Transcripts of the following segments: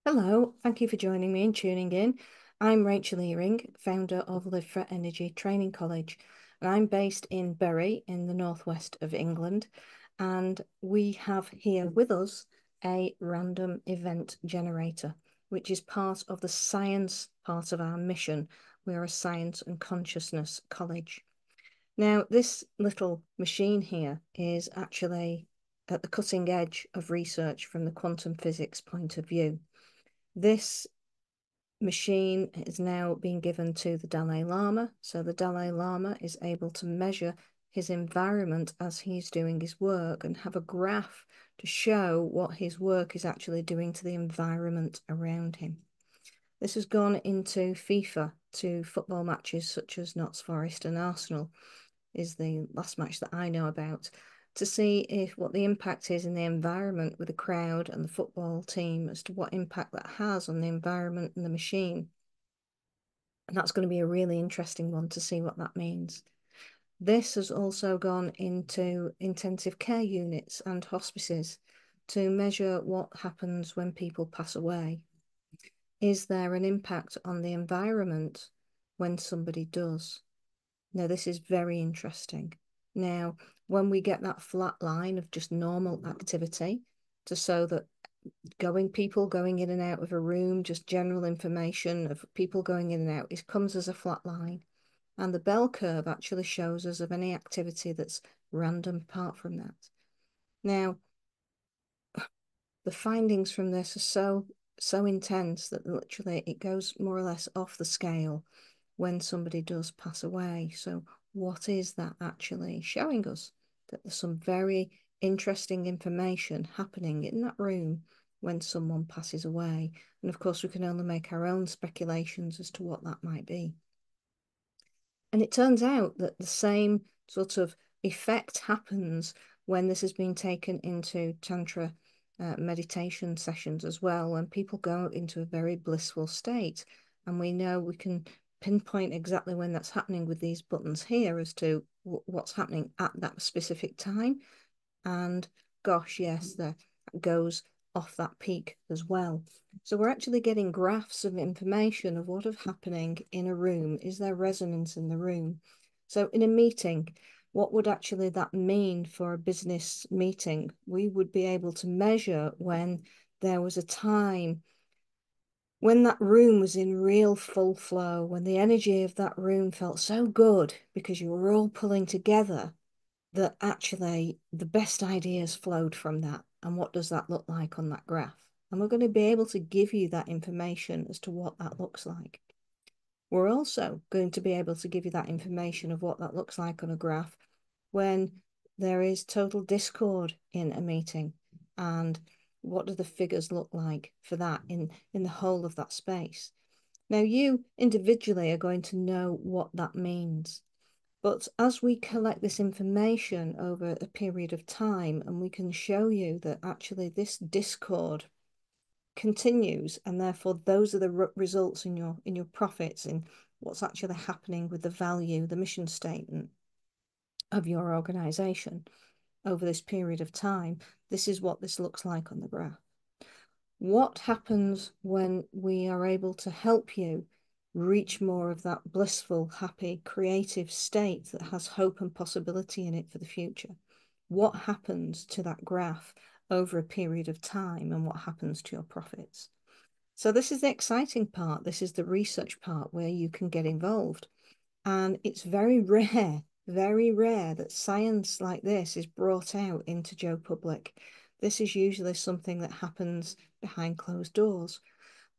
Hello, thank you for joining me and tuning in. I'm Rachel Earing, founder of Live for Energy Training College, and I'm based in Bury in the northwest of England. And we have here with us a random event generator, which is part of the science part of our mission. We are a science and consciousness college. Now, this little machine here is actually at the cutting edge of research from the quantum physics point of view. This machine is now being given to the Dalai Lama. So the Dalai Lama is able to measure his environment as he's doing his work and have a graph to show what his work is actually doing to the environment around him. This has gone into FIFA to football matches such as Notts Forest and Arsenal is the last match that I know about, to see if what the impact is in the environment with the crowd and the football team as to what impact that has on the environment and the machine. And that's going to be a really interesting one to see what that means. This has also gone into intensive care units and hospices to measure what happens when people pass away. Is there an impact on the environment when somebody does? Now, this is very interesting. Now, when we get that flat line of just normal activity, to so that people going in and out of a room, just general information of people going in and out, it comes as a flat line. And the bell curve actually shows us of any activity that's random apart from that. Now, the findings from this are so intense that literally it goes more or less off the scale when somebody does pass away. So what is that actually showing us? That there's some very interesting information happening in that room when someone passes away. And of course, we can only make our own speculations as to what that might be. And it turns out that the same sort of effect happens when this has been taken into Tantra meditation sessions as well, when people go into a very blissful state. And we know we can pinpoint exactly when that's happening with these buttons here as to what's happening at that specific time. And gosh, yes, that goes off that peak as well. So we're actually getting graphs of information of what is happening in a room. Is there resonance in the room? So in a meeting, what would actually that mean for a business meeting? We would be able to measure when there was a time when that room was in real full flow, when the energy of that room felt so good because you were all pulling together that actually the best ideas flowed from that. And what does that look like on that graph? And we're going to be able to give you that information as to what that looks like. We're also going to be able to give you that information of what that looks like on a graph when there is total discord in a meeting, and what do the figures look like for that in the whole of that space. Now, you individually are going to know what that means. But as we collect this information over a period of time, and we can show you that actually this discord continues, and therefore those are the results in your profits, in what's actually happening with the value, the mission statement of your organization over this period of time. This is what this looks like on the graph. What happens when we are able to help you reach more of that blissful, happy, creative state that has hope and possibility in it for the future? What happens to that graph over a period of time, and what happens to your profits? So this is the exciting part. This is the research part where you can get involved. And it's very rare that science like this is brought out into Joe Public. This is usually something that happens behind closed doors.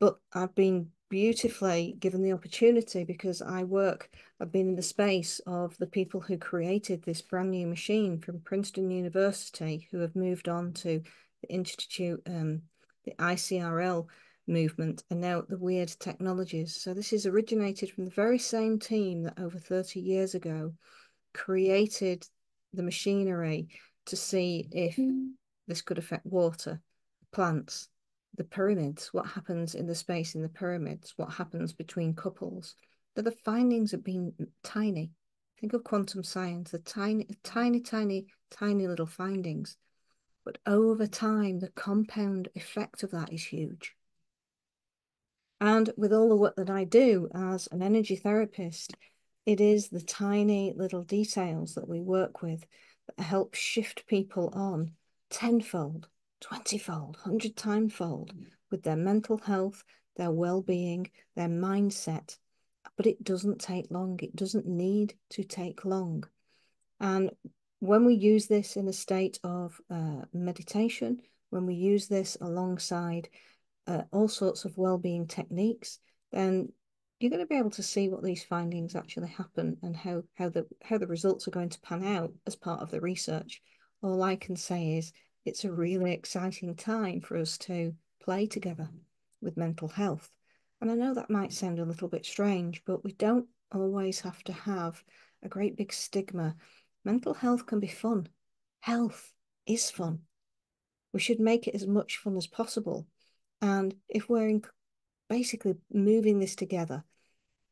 But I've been beautifully given the opportunity because I've been in the space of the people who created this brand new machine from Princeton University, who have moved on to the Institute, the ICRL movement, and now the Weird Technologies. So this is originated from the very same team that over 30 years ago created the machinery to see if this could affect water, plants, the pyramids, what happens in the space in the pyramids, what happens between couples. The findings have been tiny. Think of quantum science, the tiny little findings. But over time, the compound effect of that is huge. And with all the work that I do as an energy therapist, it is the tiny little details that we work with that help shift people on tenfold, 20-fold, 100-time-fold with their mental health, their well-being, their mindset. But it doesn't take long. It doesn't need to take long. And when we use this in a state of meditation, when we use this alongside all sorts of well-being techniques, then you're going to be able to see what these findings actually happen and how the results are going to pan out as part of the research. All I can say is it's a really exciting time for us to play together with mental health. And I know that might sound a little bit strange, but we don't always have to have a great big stigma. Mental health can be fun. Health is fun. We should make it as much fun as possible. And if we're basically moving this together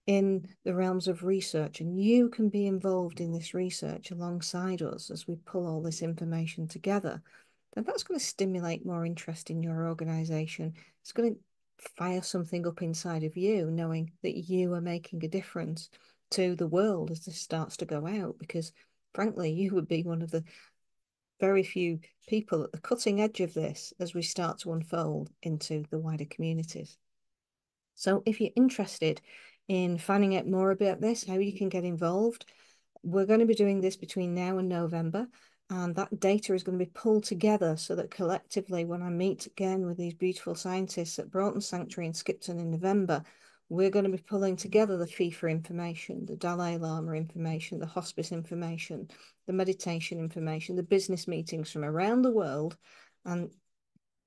in the realms of research, and you can be involved in this research alongside us as we pull all this information together, then that's going to stimulate more interest in your organization. It's going to fire something up inside of you, knowing that you are making a difference to the world as this starts to go out, because frankly, you would be one of the very few people at the cutting edge of this as we start to unfold into the wider communities. So if you're interested in finding out more about this, how you can get involved, we're going to be doing this between now and November, and that data is going to be pulled together so that collectively, when I meet again with these beautiful scientists at Broughton Sanctuary in Skipton in November, we're going to be pulling together the FIFA information, the Dalai Lama information, the hospice information, the meditation information, the business meetings from around the world, and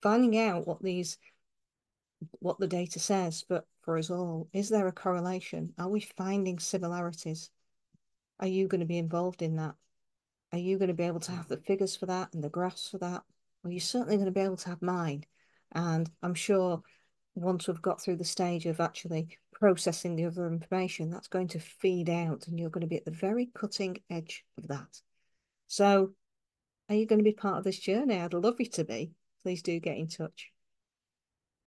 finding out what the data says. But for us all, is there a correlation? Are we finding similarities? Are you going to be involved in that? Are you going to be able to have the figures for that and the graphs for that? Well, you're certainly going to be able to have mine. And I'm sure once we've got through the stage of actually processing the other information, that's going to feed out and you're going to be at the very cutting edge of that. So are you going to be part of this journey? I'd love you to be. Please do get in touch.